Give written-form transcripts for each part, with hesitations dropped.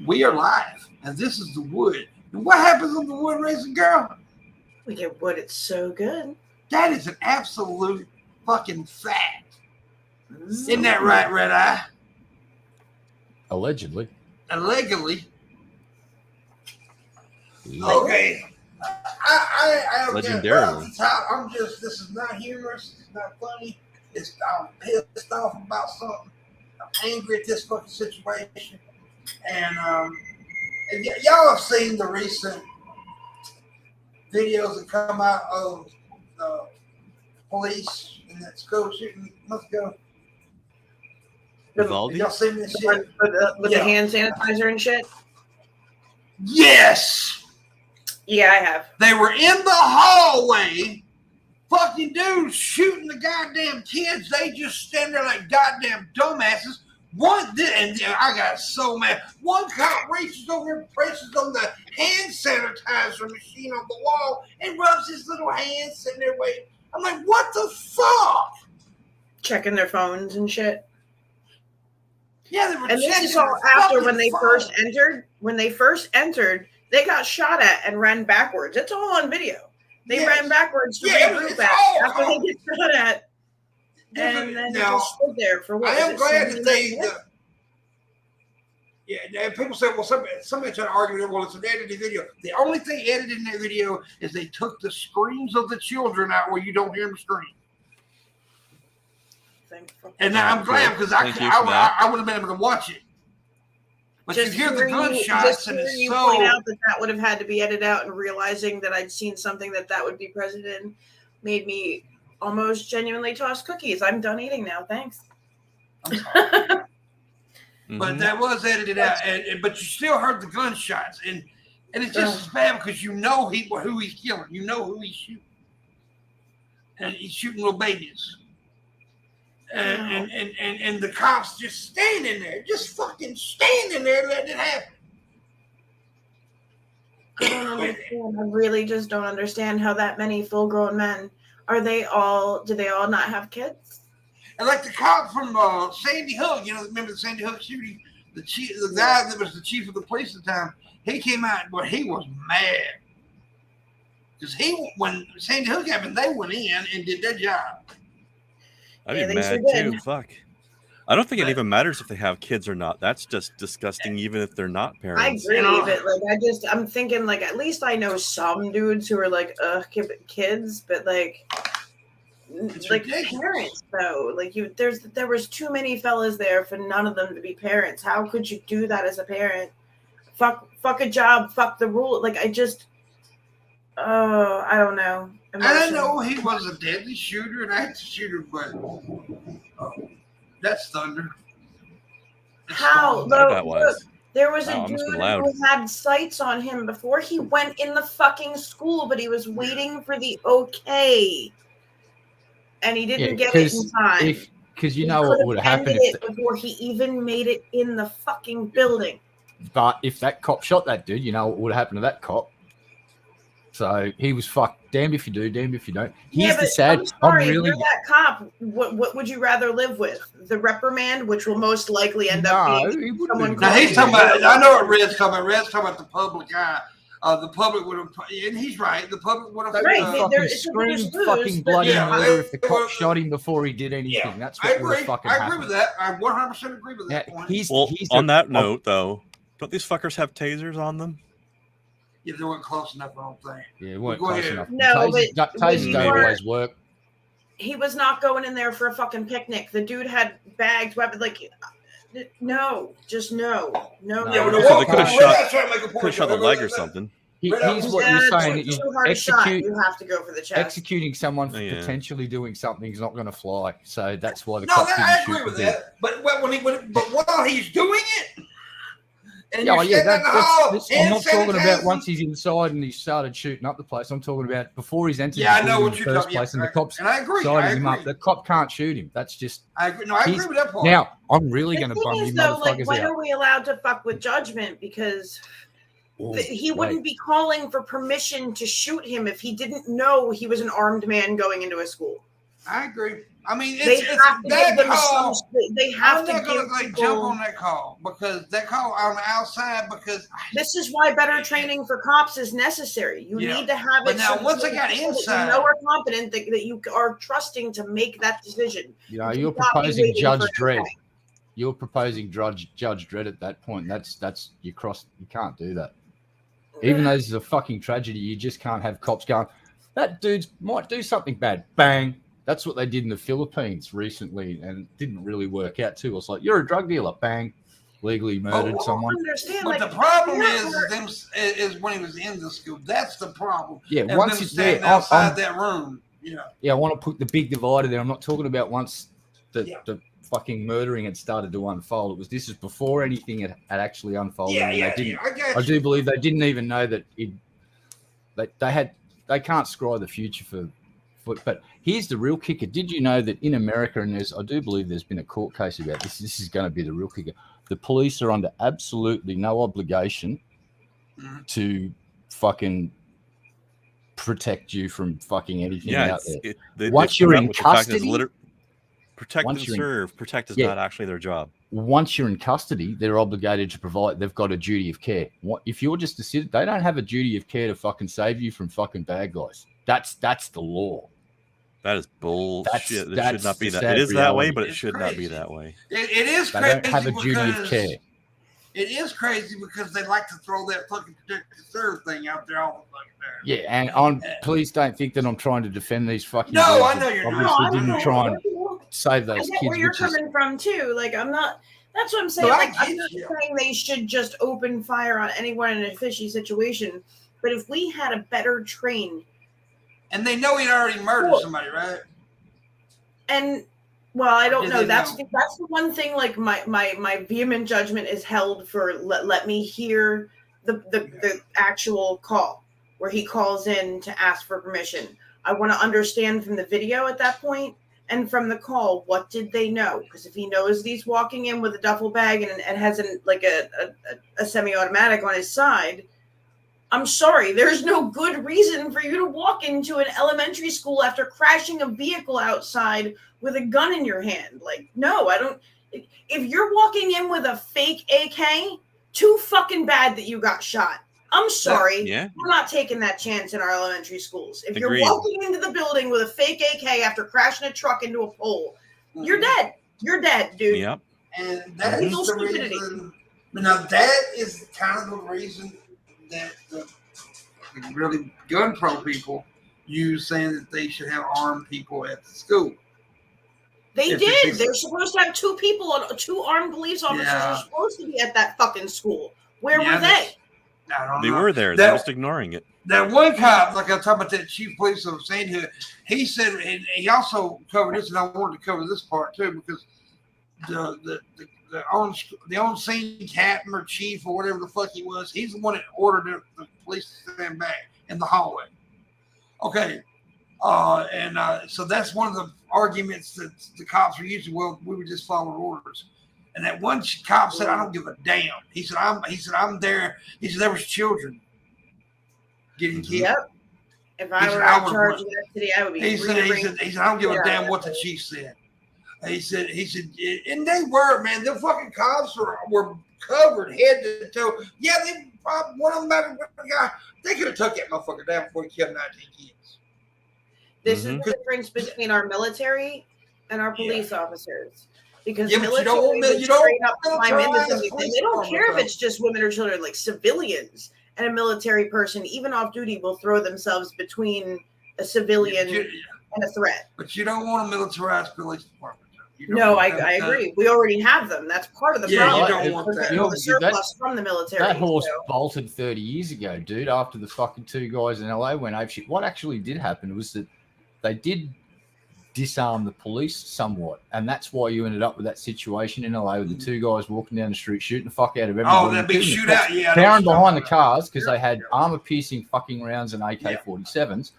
We are live, and this is the wood. And what happens on the wood racing, girl? We get wood. It's so good. That is an absolute fucking fact. Isn't that right, Red Eye? Allegedly. Allegedly. Okay. I don't Legendarily. I'm just, this is not humorous. It's not funny. I'm pissed off about something. I'm angry at this fucking situation. And y'all have seen the recent videos that come out of the police in that school shooting. Let's go. Y'all seen this shit? With the hand sanitizer and shit? Yes! Yeah, I have. They were in the hallway, fucking dudes shooting the goddamn kids. They just stand there like goddamn dumbasses. And I got so mad. One cop reaches over and presses on the hand sanitizer machine on the wall and rubs his little hands sitting there waiting. I'm like, what the fuck? Checking their phones and shit. Yeah, they were. And this is all after when they first entered. When they first entered, they got shot at and ran backwards. It's all on video. They ran backwards to regroup after they get shot at. And then now, just stood there for what? I am glad that they. And people say, well, somebody tried to argue, well, it's an edited video. The only thing edited in that video is they took the screams of the children out where you don't hear them scream. And I'm glad because I would have been able to watch it. But just you hear the gunshots and it's so. Point out that would have had to be edited out, and realizing that I'd seen something that would be present in made me almost genuinely toss cookies. I'm done eating now. Thanks. But that was edited out, but you still heard the gunshots, and it's just as bad because you know who he's killing, you know who he's shooting, and he's shooting little babies, and the cops just standing there, just fucking standing there, letting it happen. I don't understand. I really just don't understand how that many full-grown men do they all not have kids? And like the cop from Sandy Hook, remember the Sandy Hook shooting? The guy that was the chief of the police at the time, he came out, but he was mad. Because when Sandy Hook happened, they went in and did their job. I'd be mad too. Fuck. I don't think it even matters if they have kids or not. That's just disgusting, even if they're not parents. I agree, but I'm thinking at least I know some dudes who are kids, but parents though. There was too many fellas there for none of them to be parents. How could you do that as a parent? Fuck a job, fuck the rule. I don't know. I know he was a deadly shooter, an active shooter, but that's thunder. How? That was. There was a dude who had sights on him before he went in the fucking school, but he was waiting for the okay. And he didn't get it in time. Because you know what would have happened before he even made it in the fucking building. But if that cop shot that dude, you know what would have happened to that cop. So he was fucked. Damned if you do, damned if you don't. Here's the sad. I'm really if you're that cop. What would you rather live with? The reprimand, which will most likely end up being someone. Now he's talking about. I know what Red's talking about. Red's talking about the public eye. The public would have, and he's right. The public would have fucking screamed fucking bloody murder if the cop shot him before he did anything. Yeah, that's what would have fucking happened. I agree with that. I 100% agree with that point. On that note, though, don't these fuckers have tasers on them? Yeah, they weren't close enough, I don't think. Yeah, they weren't close enough. No, tasers don't always work. He was not going in there for a fucking picnic. The dude had bags, weapons, no, just no. Yeah, so they could have shot the leg or something. Here's what you're saying: you have to go for the chest. Executing someone for potentially doing something is not going to fly. So that's why the cop didn't shoot. I agree with that. But while he's doing it, and I'm not talking about once he's inside and he started shooting up the place. I'm talking about before he's entered the first place, and the cops siding him up. The cop can't shoot him. That's just. I agree. No, I agree with that part. Now I'm really going to bum you motherfuckers out. When are we allowed to fuck with judgment? Because. He wouldn't be calling for permission to shoot him if he didn't know he was an armed man going into a school. I agree. I mean, they have to give them some. They have to give. I'm not going to jump on that call because that call on the outside. Because this is why better training for cops is necessary. You need to have it. Now, once they got inside, you know, are competent that you are trusting to make that decision. You know, you're proposing Judge Dredd. You're proposing Judge Dredd at that point. That's you cross. You can't do that. Even though this is a fucking tragedy, you just can't have cops going, that dude might do something bad. Bang. That's what they did in the Philippines recently, and it didn't really work out too. It's like, you're a drug dealer. Bang. Legally murdered someone. But the problem is when he was in the school. That's the problem. Yeah, and once it's there. Outside that room. Yeah, I want to put the big divider there. I'm not talking about once the fucking murdering had started to unfold. This is before anything had actually unfolded. I do believe they didn't even know that they can't scry the future for. But here's the real kicker. Did you know that in America, and I do believe there's been a court case about this. This is going to be the real kicker. The police are under absolutely no obligation to fucking protect you from fucking anything out there. Once you're in custody, protect and serve. Protect is not actually their job. Once you're in custody, they're obligated to provide. They've got a duty of care. If you're just a citizen, they don't have a duty of care to fucking save you from fucking bad guys. That's the law. That is bullshit. It should not be that. It is that way, but it should not be that way. It is crazy. They don't have a duty of care. It is crazy because they like to throw that fucking protect and serve thing out there all the fucking time. Yeah, and please don't think that I'm trying to defend these fucking. No, I know you're not. Obviously, didn't try and save those kids. Where you're coming from too. Like I'm not. That's what I'm saying. Like I'm not saying they should just open fire on anyone in a fishy situation, but if we had a better train. And they know he'd already murdered somebody, right? And well, I don't know. That's the one thing. Like my vehement judgment is held for let me hear the actual call where he calls in to ask for permission. I want to understand from the video at that point and from the call what did they know? Because if he knows that he's walking in with a duffel bag and has a semi-automatic on his side. I'm sorry, there's no good reason for you to walk into an elementary school after crashing a vehicle outside with a gun in your hand. Like, no, I don't. If you're walking in with a fake AK, too fucking bad that you got shot. I'm sorry. We're not taking that chance in our elementary schools. If you're walking into the building with a fake AK after crashing a truck into a pole, you're dead. You're dead, dude. Yep. And that is the reason. Now, that is kind of the reason that the really gun pro people use saying that they should have armed people at the school. They did. They're supposed to have two armed police officers are supposed to be at that fucking school. Where were they? I don't know. They were there. They're just ignoring it. That one cop, like I was talking about that chief police of St. Hood, he said, and he also covered this, and I wanted to cover this part too, because the on-scene captain or chief or whatever the fuck he was, he's the one that ordered the police to stand back in the hallway. Okay. So that's one of the arguments that the cops were using. Well, we were just following orders. And that one cop said, I don't give a damn. He said, I'm there. He said, there was children getting killed. Yep. If I were in charge of that city, I would be. He said, I don't give a damn what the chief said. He said, and they were, man, the fucking cops were covered head to toe. Yeah, they probably, one of them, they could have took that motherfucker down before he killed 19 kids. This is the difference between our military and our police officers. Because military you don't straight up climb into something. They don't care if it's just women or children, like civilians. And a military person, even off duty, will throw themselves between a civilian and a threat. But you don't want a militarized police department. No, I agree. We already have them. That's part of the problem. You don't want that. The surplus from the military. That horse bolted 30 years ago, dude, after the fucking two guys in LA went apeshit. What actually did happen was that they did disarm the police somewhat, and that's why you ended up with that situation in LA with the two guys walking down the street shooting the fuck out of everybody. Oh, that big shootout, Powering behind the cars because they had armor-piercing fucking rounds and AK-47s,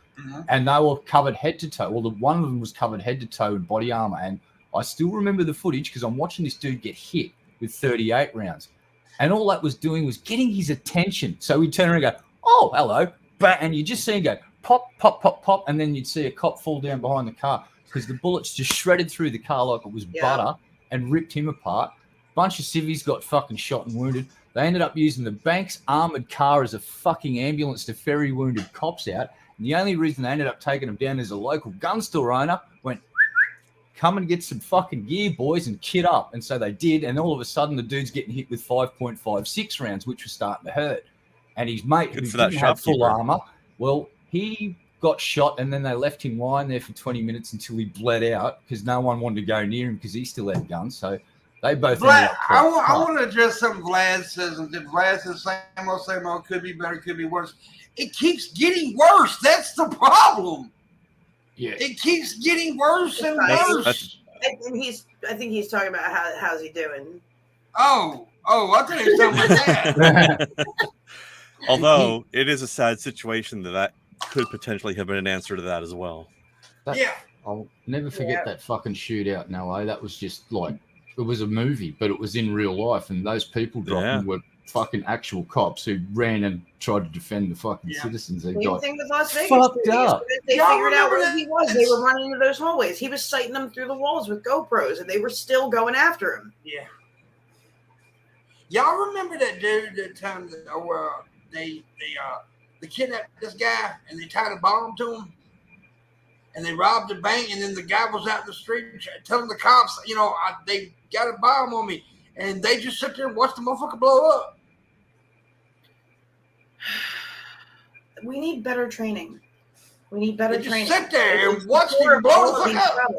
and they were covered head to toe. Well, one of them was covered head to toe in body armor, and I still remember the footage because I'm watching this dude get hit with 38 rounds, and all that was doing was getting his attention. So he'd turn around and go, "Oh, hello," and you just see him go pop, pop, pop, pop, and then you'd see a cop fall down behind the car. because the bullets just shredded through the car like it was butter and ripped him apart. Bunch of civvies got fucking shot and wounded. They ended up using the bank's armored car as a fucking ambulance to ferry wounded cops out. And the only reason they ended up taking them down is a local gun store owner went, come and get some fucking gear, boys, and kit up. And so they did. And all of a sudden, the dude's getting hit with 5.56 rounds, which was starting to hurt. And his mate, who didn't have full armor, well, he got shot, and then they left him lying there for 20 minutes until he bled out because no one wanted to go near him because he still had guns. So they both ended up I want to address something Vlad says. And Vlad says, same old, could be better, could be worse. It keeps getting worse. That's the problem. Yeah, it keeps getting worse and worse. I think he's talking about how's he doing. Oh, I thought he was talking about that. Although it is a sad situation that could potentially have been an answer to that as well. I'll never forget that fucking shootout in LA. That was just like, it was a movie, but it was in real life, and those people dropping were fucking actual cops who ran and tried to defend the fucking citizens. They got thing with Las Vegas, fucked up. They figured out where he was. They were running into those hallways. He was sighting them through the walls with GoPros, and they were still going after him. Yeah. Y'all remember that dude that time that they kidnapped this guy and they tied a bomb to him and they robbed the bank, and then the guy was out in the street telling the cops, they got a bomb on me, and they just sit there and watch the motherfucker blow up. We need better training. Training. Sit there and watch him blow the fuck up.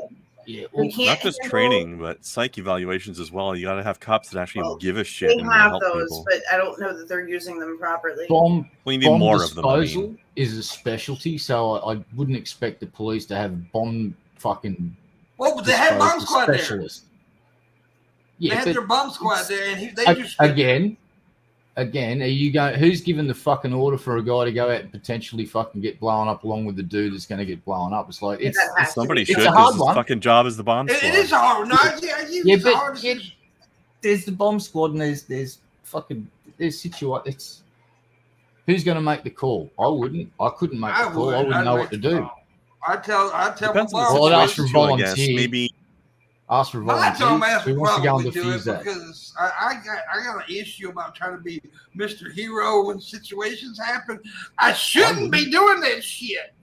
Yeah, not just training, but psych evaluations as well. You got to have cops that actually give a shit. They and have help those, people. but I don't know that they're using them properly. Bomb more of them. Is a specialty, so I wouldn't expect the police to have bomb fucking. Well, but they had bomb squad specialists. there. Yeah, they had their bomb squad there, and they just Again, are you going? Who's given the fucking order for a guy to go out and potentially fucking get blown up along with the dude that's going to get blown up? It's like somebody should. It's a hard his one. Fucking job is the bomb squad. It is a hard. No, there's the bomb squad and there's situation. It's who's going to make the call? I wouldn't. I couldn't make the call. I wouldn't know what to do. I tell. Well, I'd ask for volunteers. Maybe. Ask for volunteers. Who wants to go and defuse that? Because I got an issue about trying to be Mr. Hero when situations happen. I shouldn't be doing that shit.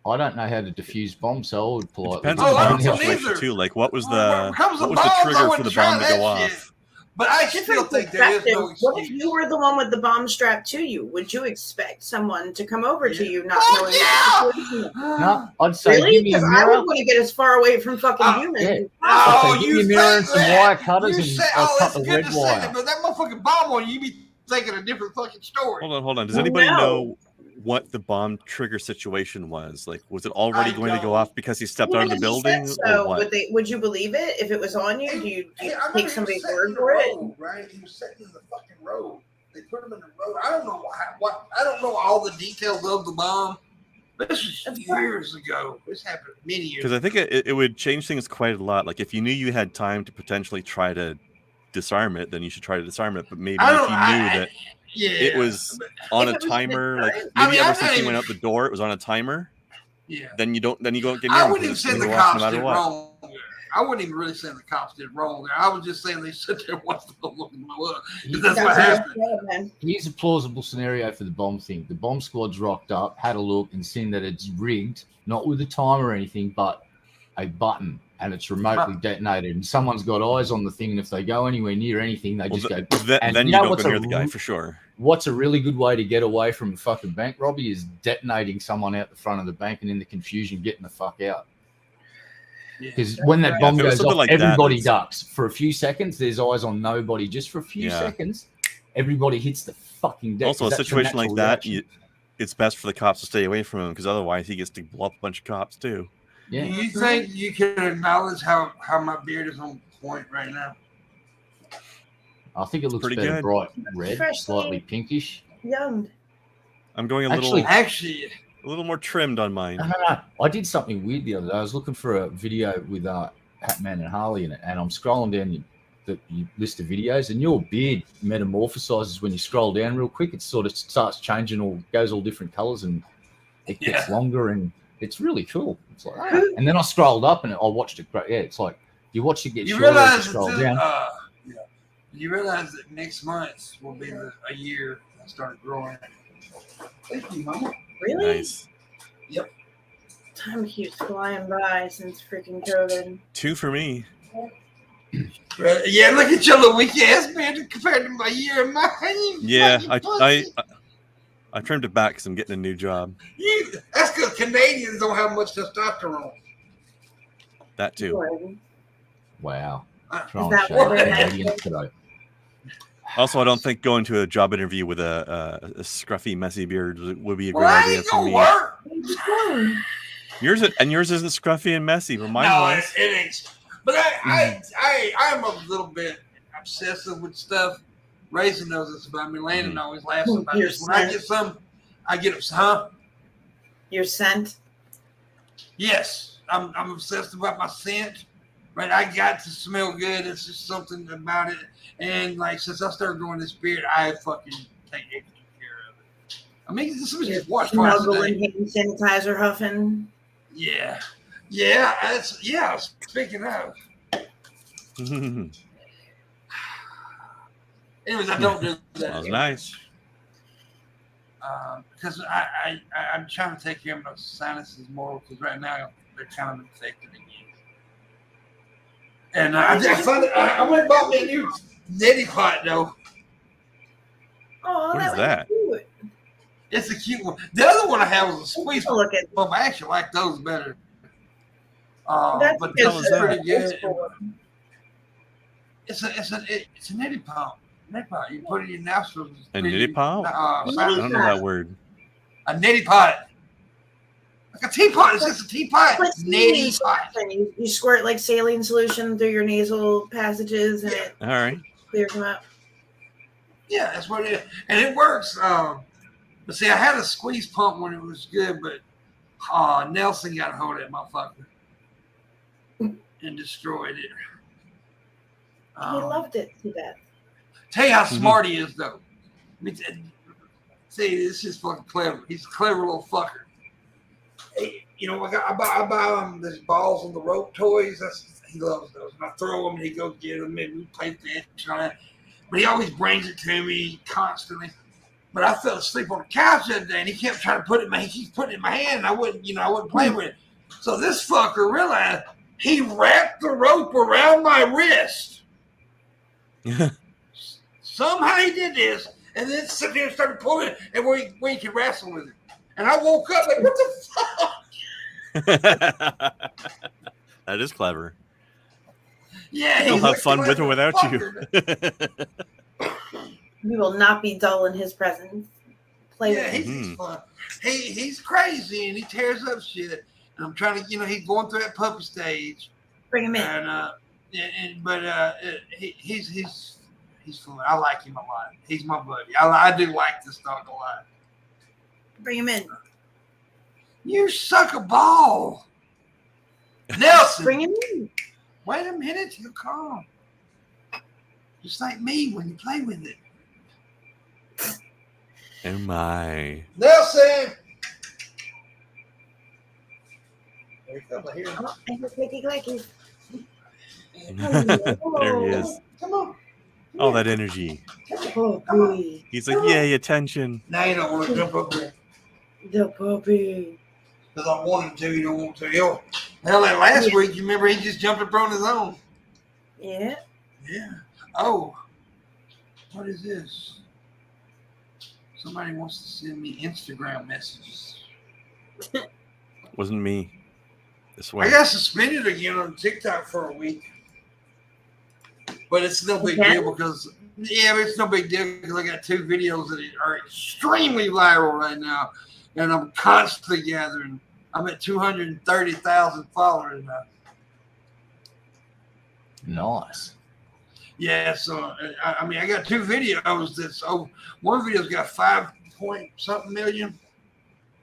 I don't know how to defuse bombs, so I would politely. It depends on the situation too. Like, what was the trigger for the bomb to go off? But I still think there is no excuse. What if you were the one with the bomb strapped to you? Would you expect someone to come over to you not knowing what the situation? No, I'd say really? Because I would want to get as far away from fucking humans. Oh, give me a mirror and some wire cutters, and I'll cut the red wire. But that motherfucking bomb on you be thinking a different fucking story. Hold on. Does anybody know what the bomb trigger situation was? Like, was it already going to go off because he stepped out of the building? So, would you believe it if it was on you? Do you take somebody's word for it? Right? He was sitting in the fucking road. They put him in the road. I don't know what. I don't know all the details of the bomb. This was years ago. This happened many years. Because I think it would change things quite a lot. Like, if you knew you had time to potentially try to disarm it, then you should try to disarm it. But maybe if you knew that. Yeah, it was on a timer. Like maybe ever since you went out the door, it was on a timer. Yeah. Then you go get near him. I wouldn't even say the cops did wrong. I wouldn't even really say the cops did wrong there. I was just saying they sit there and watch the look and blow up. That's what happened. Here's a plausible scenario for the bomb thing. The bomb squad's rocked up, had a look, and seen that it's rigged, not with a timer or anything, but a button. And it's remotely detonated, and someone's got eyes on the thing. And if they go anywhere near anything, they just go. Then you don't go near the guy for sure. What's a really good way to get away from a fucking bank robbery is detonating someone out the front of the bank, and in the confusion, getting the fuck out. Because when that bomb goes off, everybody ducks for a few seconds. There's eyes on nobody. Just for a few seconds, everybody hits the fucking deck. Also, a situation like that, it's best for the cops to stay away from him, because otherwise, he gets to blow up a bunch of cops too. Yeah. Do you think you can acknowledge how my beard is on point right now? I think it looks pretty better good. Bright red, slightly pinkish. Young. I'm going a little more trimmed on mine. No. I did something weird the other day. I was looking for a video with Hatman and Harley in it, and I'm scrolling down your list of videos, and your beard metamorphosizes when you scroll down real quick. It sort of starts changing, or goes all different colors, and it gets longer and It's really cool. It's like, and then I scrolled up and I watched it. Yeah, it's like you watch it get You shorter. realize scroll down. You realize that next month will be a year I started growing. Thank you, Mama. Really? Nice. Yep. Time keeps flying by since freaking COVID. 2 for me. Yeah, look at your little weak ass man compared to my year and mine. Yeah, I trimmed it back because I'm getting a new job. That's because Canadians don't have much testosterone. That too. Wow. Is that what Canadians today. Also, I don't think going to a job interview with a scruffy, messy beard would be a great idea for me. Work. Yours isn't scruffy and messy, but mine was. It ain't. But I'm a little bit obsessive with stuff. Raisin knows this about me. Landon always laughs about this. When I get some, I get it. Huh? Your scent? Yes. I'm obsessed about my scent. Right? I got to smell good. It's just something about it. And like since I started growing this beard, I fucking take extra care of it. I mean, this is just wash twice a day. Hand sanitizer huffing. Yeah. Speaking of. Anyways, I don't do that. That was nice. Because I'm trying to take care of my sinuses more because right now they're kind of infected again. And I went and bought me a new neti pot though. Oh, what is that? Cute. It's a cute one. The other one I have was a squeeze pump. Look at I actually like those better. That's but good. this is pretty good. It's a neti pump. You put it in your nostrils. A neti pot? I don't know that word. A neti pot. Like a teapot. It's just a teapot. Neti pot. You squirt like saline solution through your nasal passages and it clears them out. Yeah, that's what it is. And it works. But see, I had a squeeze pump when it was good, but Nelson got a hold of that motherfucker and destroyed it. He loved it to death. Tell you how smart he is, though. See, this is fucking clever. He's a clever little fucker. Hey, you know, I buy him these balls on the rope toys. He loves those. And I throw them, and he goes get them, and we play fetch on it. But he always brings it to me constantly. But I fell asleep on the couch the other day, and he kept trying to put it in my hand. He keeps putting it in my hand, and I wouldn't play with it. So this fucker realized he wrapped the rope around my wrist. Somehow he did this, and then sit there and started pulling it, and where he could wrestle with it. And I woke up like, what the fuck? That is clever. Yeah, he'll have fun with or without you. You will not be dull in his presence. Play with him. He's fun. He's crazy and he tears up shit. And I'm trying to, he's going through that puppy stage. Bring him in. And he's fun. I like him a lot. He's my buddy. I do like this dog a lot. Bring him in. You suck a ball, Nelson. Bring him in. Wait a minute, he'll calm. Just like me when you play with it. Oh my. Nelson! There he comes. I hear him. There he is. Come on. All that energy. Puppy. He's like, yay, attention. Now you don't want to jump up there. The puppy. Because I wanted to, you don't want to. Hell, like last week, you remember he just jumped up on his own. Yeah. Yeah. Oh. What is this? Somebody wants to send me Instagram messages. Wasn't me. This way. I got suspended again on TikTok for a week. But it's no big deal because, it's no big deal because I got 2 videos that are extremely viral right now. And I'm constantly gathering. I'm at 230,000 followers now. Nice. Yeah, so I got 2 videos that's one video's got 5-point-something million,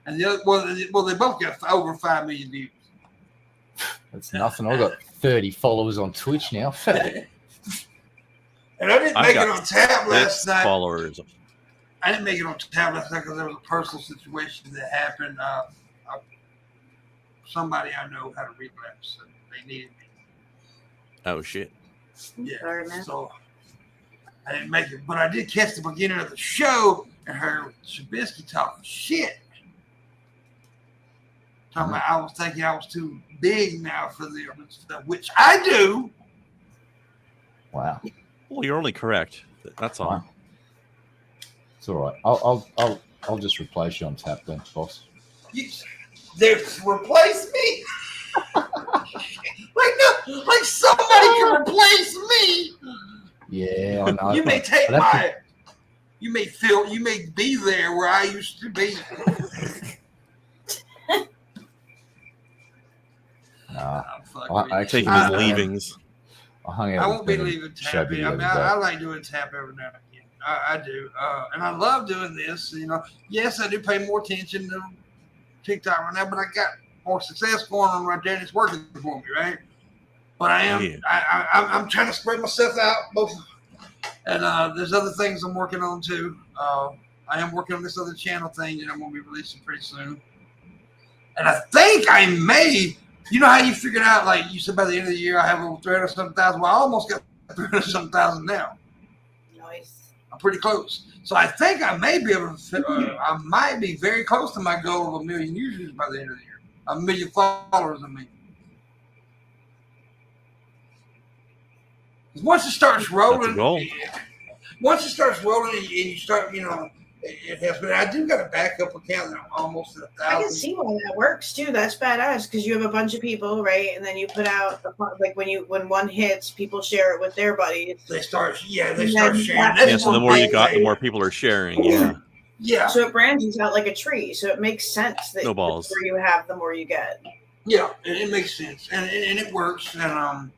and the other they both got over 5 million views. That's nothing. I've got 30 followers on Twitch now. And I didn't make it on tab last night. Followers. I didn't make it on tab last night because there was a personal situation that happened. somebody I know had a relapse, and they needed me. Oh shit. Yeah. Sorry, man. So I didn't make it, but I did catch the beginning of the show and heard Trubisky talking shit. Talking about I was thinking I was too big now for them and stuff, which I do. Wow. Well, you're only correct. That's all. Wow. It's all right. I'll just replace you on tap then, boss. They replace me. like somebody can replace me. Yeah, I know. You may take my. You may be there where I used to be. I taking his leavings. I hung out. I won't be leaving tap. I like doing tap every now and again. I do, and I love doing this. You know, yes, I do pay more attention to TikTok right now, but I got more success going on right there, and it's working for me, right? But I am, I'm trying to spread myself out, both, and there's other things I'm working on too. I am working on this other channel thing that I'm going to be releasing pretty soon, and I think I may. You know how you figured out, like you said, by the end of the year I have over 300-something thousand. Well, I almost got 300-something thousand now. Nice. I'm pretty close. So I think I may be able to. I might be very close to my goal of 1 million users by the end of the year. 1 million followers. I mean, once it starts rolling, and you start, you know, it has. But I do got a backup account that I'm almost at 1,000. I can see why that works too. That's badass because you have a bunch of people, right? And then you put out like when one hits, people share it with their buddies. They start sharing. So the more you got, the more people are sharing. Yeah. Yeah. So it branches out like a tree. So it makes sense that the more you have, the more you get. Yeah, it makes sense, and it works. And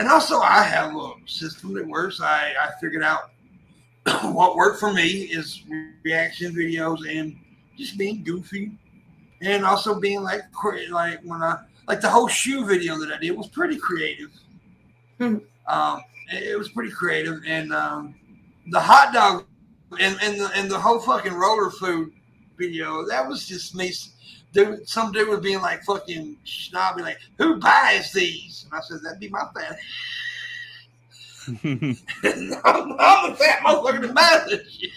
also I have a system that works. I figured out. What worked for me is reaction videos and just being goofy, and also being like when the whole shoe video that I did was pretty creative. It was pretty creative, and the hot dog and the whole fucking roller food video, that was just me. Some dude was being like fucking snobby, like, who buys these? And I said, that'd be my family. I'm the fat motherfucker that buys this shit.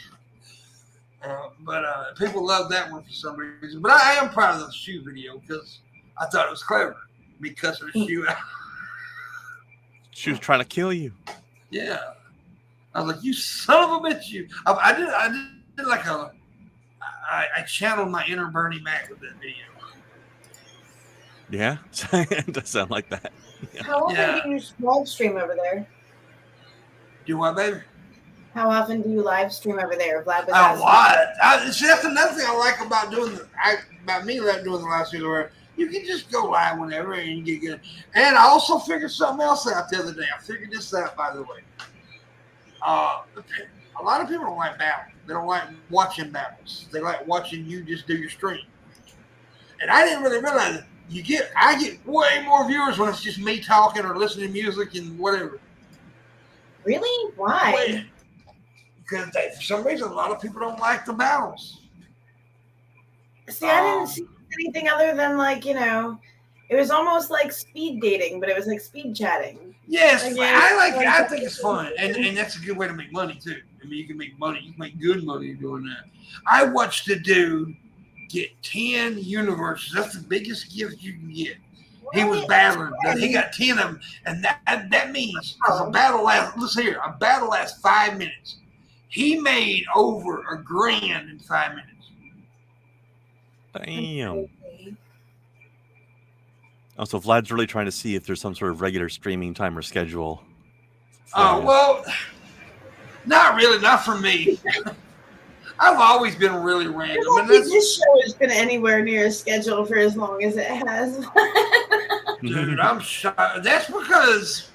But people love that one for some reason. But I am proud of the shoe video because I thought it was clever. Because of the shoe out. She was trying to kill you. Yeah. I was like, you son of a bitch, you. I did like I channeled my inner Bernie Mac with that video. Yeah? It does sound like that. Yeah. How often do you live stream over there? Do what, baby? How often do you live stream over there? Vlad was a lot. See, that's another thing I like about doing the live stream where you can just go live whenever and you get good. And I also figured something else out the other day. I figured this out, by the way. A lot of people don't like battles. They don't like watching battles. They like watching you just do your stream. And I didn't really realize it. I get way more viewers when it's just me talking or listening to music and whatever. Really? Why? Because for some reason, a lot of people don't like the battles. See, I didn't see anything other than it was almost like speed dating, but it was like speed chatting. Yes, I think it's fun, and that's a good way to make money too. I mean, you can make money. You can make good money doing that. I watched a dude get 10 universes. That's the biggest gift you can get. He was battling. He got 10 of them, and that means because a battle lasts 5 minutes. He made over $1,000 in 5 minutes. Damn. Also, Vlad's really trying to see if there's some sort of regular streaming time or schedule. Oh, well, not really. Not for me. I've always been really random. I don't think this show has been anywhere near a schedule for as long as it has. Dude, I'm shocked. That's because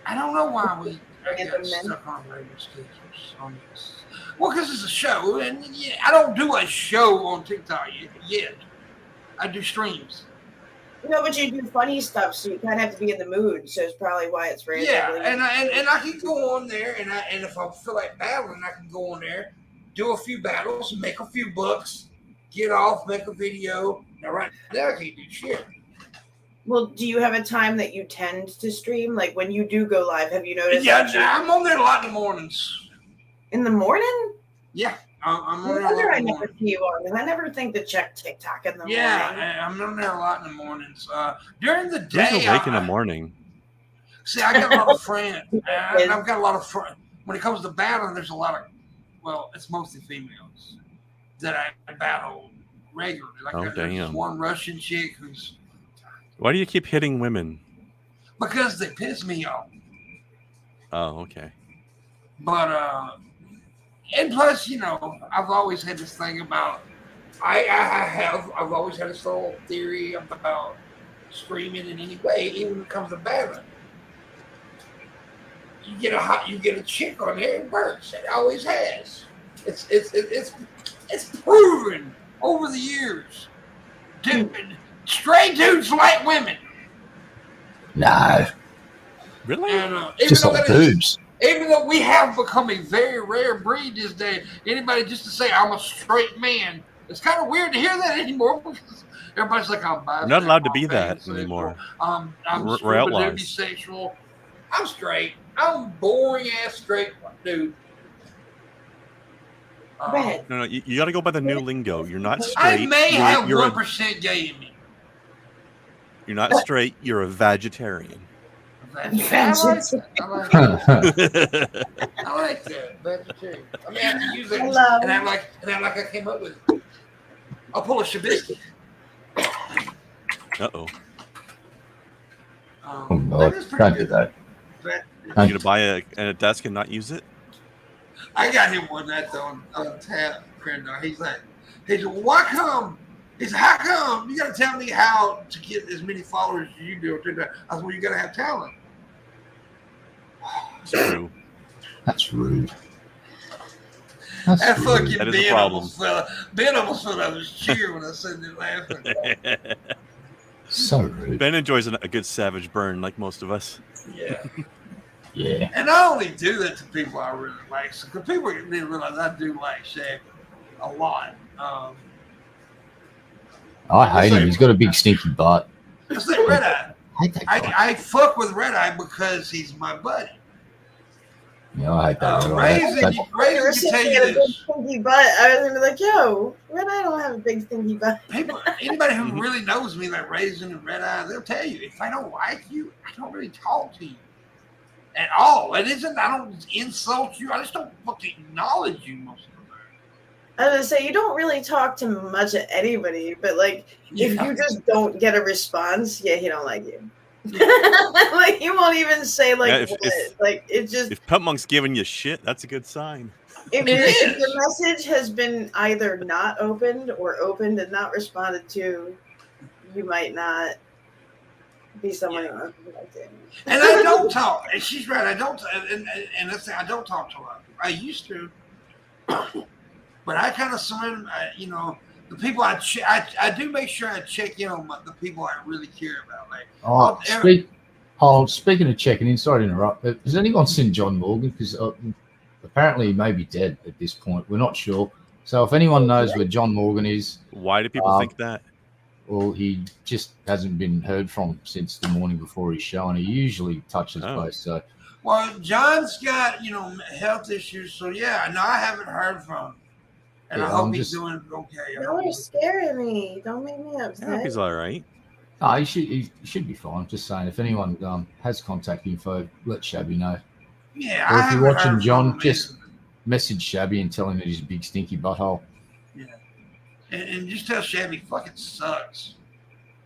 I don't know why we got stuck on regular schedules on this. Well, because it's a show, and I don't do a show on TikTok yet. I do streams. No, but you do funny stuff, so you kind of have to be in the mood. So it's probably why it's random. Yeah, and I can go on there, and if I feel like battling, I can go on there, do a few battles, make a few bucks, get off, make a video. Now, right now, I can't do shit. Well, do you have a time that you tend to stream? Like when you do go live, have you noticed? Yeah, I'm on there a lot in the mornings. In the morning? Yeah, I'm on there No a lot wonder I in the never morning. see you on. I never think to check TikTok in the morning. Yeah, I'm on there a lot in the mornings. During the Who's day, awake in the morning? See, I got a lot of friends. And I've got a lot of friends. When it comes to battling, there's a lot of, well, it's mostly females that I battle regularly. Like there's one Russian chick who's. Why do you keep hitting women? Because they piss me off. Oh, okay. But and plus, you know, I've always had this thing about I've always had this whole theory about screaming in any way, even when it comes to battling. You get a chick on there, it works. It always has. It's proven over the years. Straight dudes like women. No. Really? And, just like boobs. Even though we have become a very rare breed this day, anybody just to say I'm a straight man, it's kind of weird to hear that anymore because everybody's like, I'm bisexual. You're not allowed to be that anymore. I'm We're outlaws. Bisexual. I'm straight. I'm boring ass straight dude. No, you got to go by the new lingo. You're not straight. I may have 1% gay in me. You're not straight. You're a vegetarian. I like that. I like that. Vegetarian. I mean, I have to use it, and I'm like I came up with it. I'll pull a Shabisky. Uh-oh. Oh, no, can't do that. You're going to buy a desk and not use it? I got him one night on tap. He's like, well, why come? He said, how come? You got to tell me how to get as many followers as you do. I said, well, you got to have talent. It's true. That's rude. That fucking that is Ben a problem. almost fell out of his chair when I said that laughing. So rude. Ben enjoys a good savage burn like most of us. Yeah. Yeah. And I only do that to people I really like. Because people need to realize I do like Shaq a lot. I hate him. He's got a big stinky butt. It's like Red Eye. I hate that guy. I fuck with Red Eye because he's my buddy. Yeah, I hate that. Raisin can tell you this. Stinky butt. I was gonna be like, yo, Red Eye don't have a big stinky butt. Anybody who really knows me, like Raisin and Red Eye, they'll tell you if I don't like you, I don't really talk to you at all. It isn't. I don't insult you. I just don't fucking acknowledge you most of the time. I was gonna say you don't really talk to much of anybody, but like if you just don't get a response, yeah, he don't like you. Like he won't even say like like it just. If Pimpmunk's giving you shit, that's a good sign. If the message has been either not opened or opened and not responded to, you might not be someone who like it. And I don't talk. And she's right. I don't. And let's say I don't talk to a lot of people. I used to. But I kind of surrender, you know, the people I do make sure I check in on the people I really care about. Like, speaking of checking in, sorry to interrupt. Has anyone seen John Morgan? Because apparently he may be dead at this point. We're not sure. So if anyone knows where John Morgan is, why do people think that? Well, he just hasn't been heard from since the morning before his show, and he usually touches base. So, well, John's got health issues, so yeah, no, I haven't heard from him. And I hope he's doing okay. You're scaring me. Don't make me upset. I hope he's all right. No, he should be fine. Just saying, if anyone has contact info, let Shabby know. Yeah, or if you're watching John, just message Shabby and tell him that he's a big stinky butthole. Yeah, and just tell Shabby fucking sucks.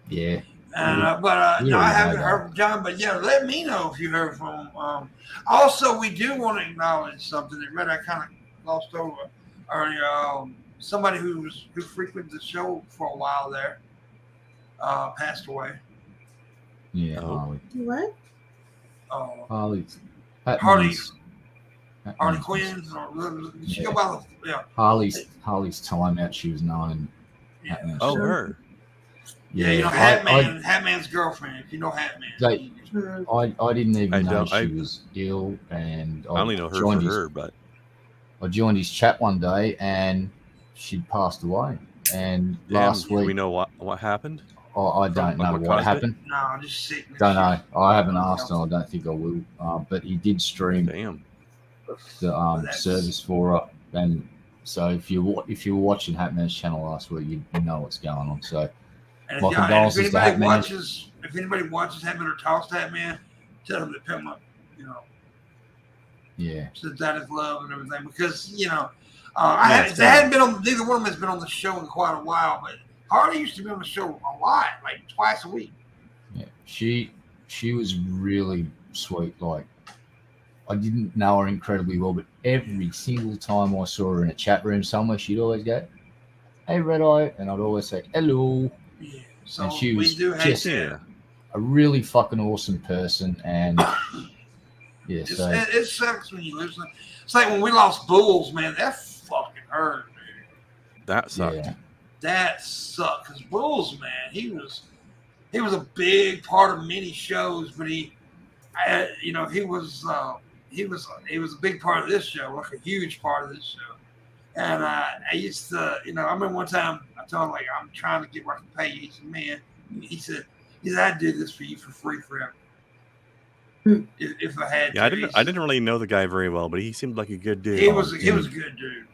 Yeah. No, I haven't heard from John. But yeah, let me know if you heard from him. Also, we do want to acknowledge something that Red I kind of glossed over. Or somebody who frequented the show for a while there passed away. Yeah, Harley. What? Harley Quinn. She go by the Harley's time out. She was known. Oh, her. Yeah, Hatman's girlfriend. If you know Hatman. I didn't even know she was ill, and I only know her for her, but. I joined his chat one day and she'd passed away. And last week, do we know what happened? I don't know what happened. No, I'm just sitting. Don't know. I haven't asked, and I don't think I will. But he did stream the service for her, and so if you were watching Hatman's channel last week, you know what's going on. So, and my condolences to Hatman. If anybody watches Hatman or talks to Hatman, tell them to Pimpmunk, sends out his love and everything, because they hadn't been on. Neither one of them has been on the show in quite a while, but Harley used to be on the show a lot, like twice a week. Yeah, she was really sweet. Like, I didn't know her incredibly well, but every single time I saw her in a chat room somewhere, she'd always go, "Hey, Red Eye," and I'd always say, "Hello." Yeah, so and she was just a really fucking awesome person, and yeah, so it sucks when you lose them. It's like when we lost Bulls, man. That fucking hurt, dude. That sucked. Yeah. That sucked, because Bulls, man, he was a big part of many shows, but he was a big part of this show, like a huge part of this show. And I used to, I remember one time I told him, like, I'm trying to get where I can pay you. He said, man, he said, I'd do this for you for free forever. If I had to. Yeah, I didn't really know the guy very well, but he seemed like a good dude. He was a good dude. He was a good dude.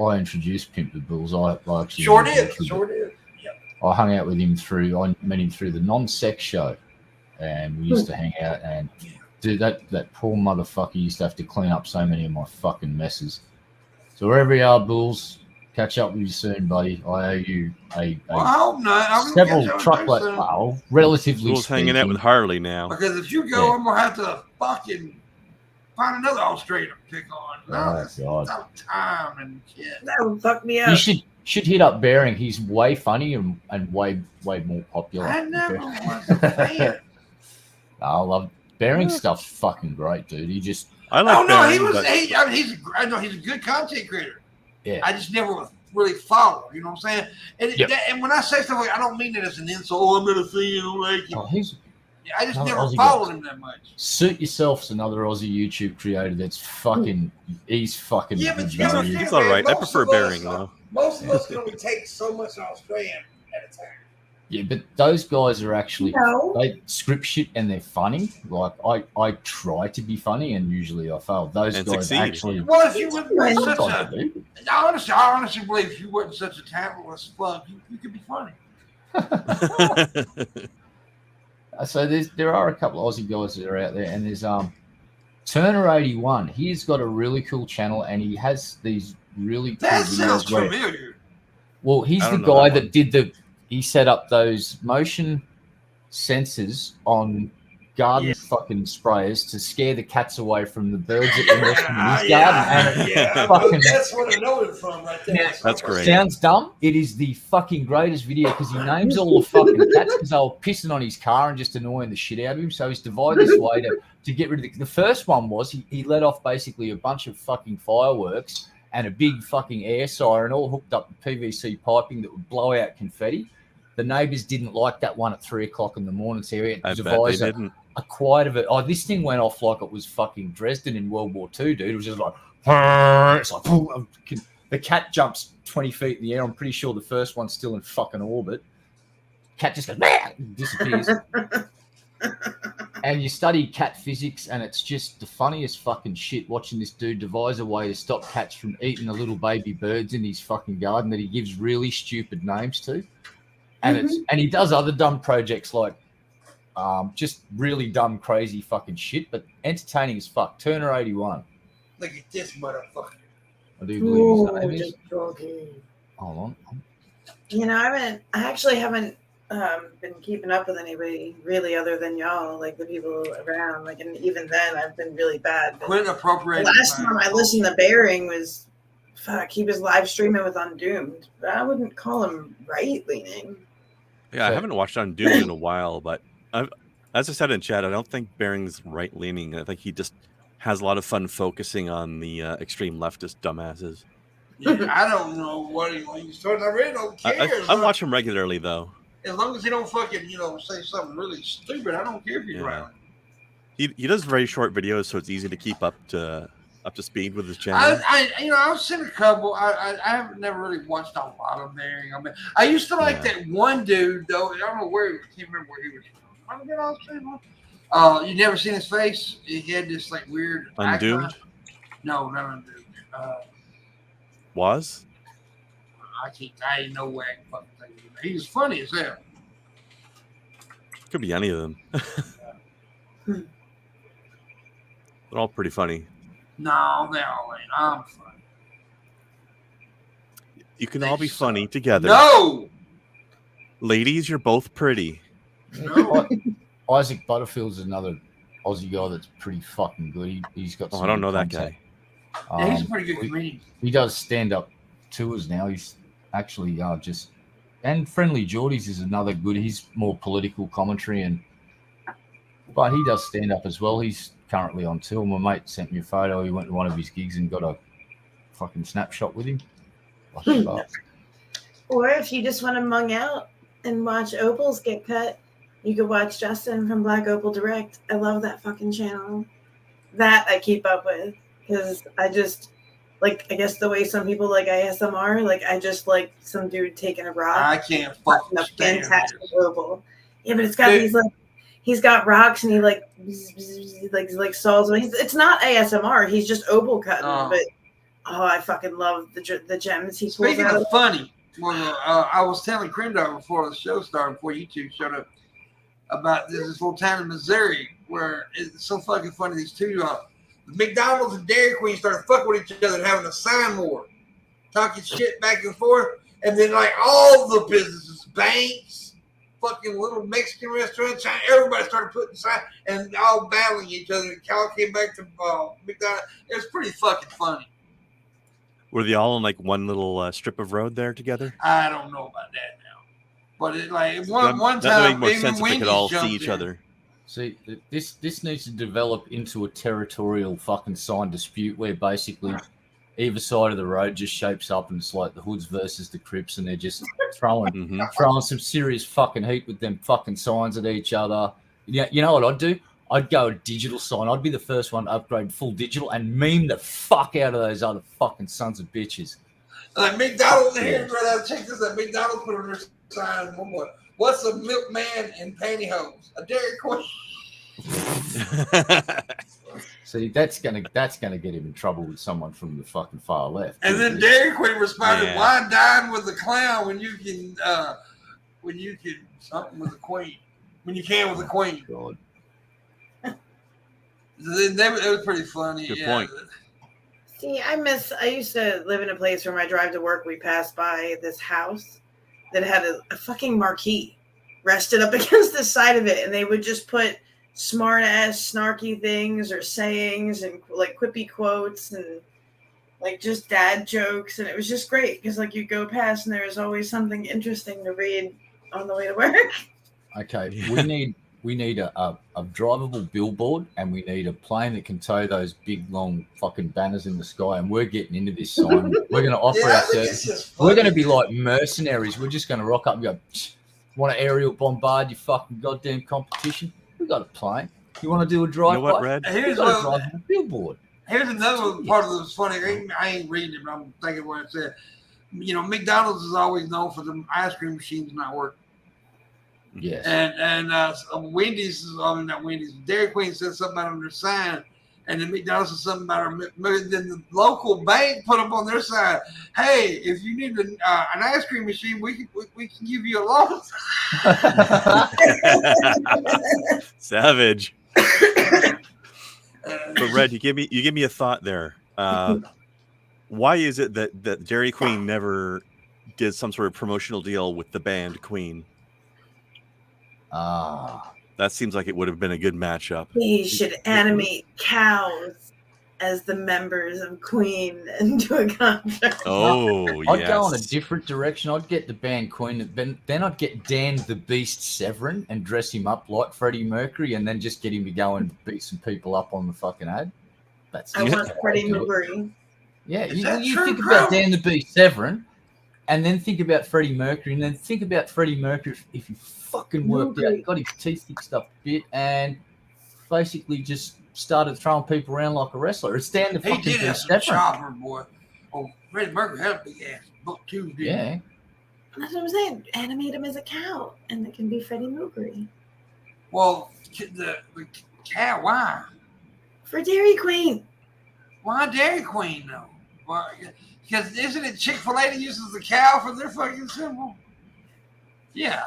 I introduced Pimp the Bulls. I actually sure did. Yep. I hung out with him I met him through the non-sex show, and we used to hang out. And dude, that poor motherfucker used to have to clean up so many of my fucking messes. So wherever you are, Bulls, catch up with you soon, buddy. I owe you I hope not. Several truckload, relatively. Bulls hanging out with Harley now. Because if you go, I'm gonna have to fucking find another Australian to pick on. God. Time and shit. That would fuck me up. You should hit up Bearing. He's way funny and way more popular. I never was a fan. I love Bearing stuff's fucking great, dude. He just I like Bearing, he's a good content creator. Yeah. I just never really followed. You know what I'm saying? And, and when I say stuff like, I don't mean it as an insult. Oh, I'm gonna see you like him. I just never followed him that much. Suit Yourself's another Aussie YouTube creator that's fucking. He's fucking. Yeah, but he's all right. I prefer Bearing though. Most of us can only take so much Australian at a time. Yeah, but those guys are actually they script shit and they're funny. Like I try to be funny and usually I fail. Those guys succeed. Actually. Well, if you wouldn't I honestly believe if you weren't such a talentless fuck, you could be funny. So there are a couple of Aussie guys that are out there, and there's Turner81. He's got a really cool channel, and he has these really cool that videos. Sounds familiar. Well, he's the guy that did he set up those motion sensors on garden fucking sprayers to scare the cats away from the birds that are nesting in his garden. And that's what I know it from right there. Yeah, that's great. Sounds dumb. It is the fucking greatest video because he names all the fucking cats because they were pissing on his car and just annoying the shit out of him. So he's divided this way to get rid of the first one was he let off basically a bunch of fucking fireworks and a big fucking air siren all hooked up to PVC piping that would blow out confetti. The neighbours didn't like that one at 3 o'clock in the morning, so he had to devise a quiet of it. Oh, this thing went off like it was fucking Dresden in World War II, dude. It was just like, it's like, the cat jumps 20 feet in the air. I'm pretty sure the first one's still in fucking orbit. Cat just goes, disappears. And you study cat physics, and it's just the funniest fucking shit watching this dude devise a way to stop cats from eating the little baby birds in his fucking garden that he gives really stupid names to. And and he does other dumb projects like just really dumb, crazy fucking shit, but entertaining as fuck. Turner81. Look at this motherfucker. I do believe his name is. Hold on. You know, I actually haven't been keeping up with anybody really other than y'all, like the people around. Like, and even then, I've been really bad. Quit appropriating. The last time I listened to Bearing was, he was live streaming with Undoomed, but I wouldn't call him right-leaning. Yeah, I haven't watched Undoomed in a while, but as I said in chat, I don't think Bearing's right-leaning. I think he just has a lot of fun focusing on the extreme leftist dumbasses. Yeah, I don't know what he's starting. I really don't care. I watch him regularly, though. As long as he don't fucking, say something really stupid, I don't care if he's right. He does very short videos, so it's easy to keep up to up to speed with his channel? I've seen a couple. I haven't never really watched a lot of Bearing. I mean, I used to like that one dude though. I don't know where. I can't remember where he was from. You never seen his face? He had this like weird Undoomed. icon. No, not Undoomed. Was? I ain't no way I can fucking think of him. He was funny as hell. Could be any of them. They're all pretty funny. No, they all ain't. I'm funny. You can all be funny together. No! Ladies, you're both pretty. No. Isaac Butterfield's another Aussie guy that's pretty fucking good. He's got some I don't know that content. guy. Yeah, he's a pretty good comedian. He does stand-up tours now. He's actually just... And Friendly Geordies is another good... He's more political commentary, but he does stand-up as well. He's currently on tour. My mate sent me a photo. He went to one of his gigs and got a fucking snapshot with him. Or if you just want to mung out and watch opals get cut, you could watch Justin from Black Opal Direct. I love that fucking channel. That I keep up with because I just like, I guess the way some people like ASMR, like I just like some dude taking a rock. I can't fucking a stand fantastic this. opal. Yeah, but it's got these like, he's got rocks and he like saws. It's not ASMR. He's just opal cutting. But I fucking love the gems he pulls Speaking out. of funny, I was telling Crendor before the show started, before you two showed up, about this little town in Missouri where it's so fucking funny. These two, McDonald's and Dairy Queen started fucking with each other and having a sign war, talking shit back and forth, and then like all the businesses, banks, fucking little Mexican restaurants, everybody started putting signs and all battling each other. And Cal came back to McDonald's. It was pretty fucking funny. Were they all on like one little strip of road there together? I don't know about that now, but it like one That time would make more even sense if they could Wendy's all see jumped each in. other. See, this needs to develop into a territorial fucking sign dispute where basically either side of the road just shapes up and it's like the Hoods versus the Crips and they're just throwing some serious fucking heat with them fucking signs at each other. Yeah, you know what I'd do? I'd go a digital sign. I'd be the first one to upgrade full digital and meme the fuck out of those other fucking sons of bitches. Like McDonald's here, brother. Check this out. McDonald's put on their sign one more. What's a milkman in pantyhose? A Dairy Queen. See, that's gonna get him in trouble with someone from the fucking far left. And then Dairy Queen responded, "Why dine with the clown when you can something with the queen? When you can with the queen?" God. It was pretty funny. Good point. See, I used to live in a place where my drive to work, we passed by this house that had a fucking marquee rested up against the side of it. And they would just put smart ass, snarky things or sayings and like quippy quotes and like just dad jokes. And it was just great because like you go past and there was always something interesting to read on the way to work. Okay, we need a drivable billboard and we need a plane that can tow those big long fucking banners in the sky, and we're getting into this sign. We're going to offer our services. We're going to be like mercenaries. We're just going to rock up and go, want to aerial bombard your fucking goddamn competition? We got a plane. You want to do a drive? You know what, Red? Here's a drivable billboard. Here's another part of this funny. I ain't reading it, but I'm thinking what it said. You know, McDonald's is always known for the ice cream machines not working. Yes. And Wendy's, not Wendy's, Dairy Queen said something about on their sign, and then McDonald's said something about then the local bank put up on their sign, "Hey, if you need an ice cream machine, we can give you a loan." Savage. But Red, you give me a thought there. Why is it that Dairy Queen never did some sort of promotional deal with the band Queen? That seems like it would have been a good matchup. We should animate cows as the members of Queen and do a concert. Oh, I'd go on a different direction. I'd get the band Queen, then I'd get Dan the Beast Severin and dress him up like Freddie Mercury, and then just get him to go and beat some people up on the fucking ad. I want Freddie Mercury. Yeah, you think about Dan the Beast Severin, and then think about Freddie Mercury, and then think about Freddie Mercury if you fucking worked out, got his teeth fixed up a bit, and basically just started throwing people around like a wrestler. It's down to He fucking did be have some separate. chopper, boy. Oh, Freddie Mercury had a big ass book too, didn't Yeah. he? That's what I'm saying. Animate him as a cow, and it can be Freddie Mercury. Well, the cow, why? For Dairy Queen. Why Dairy Queen though? Why? Because isn't it Chick-fil-A that uses the cow for their fucking symbol? Yeah.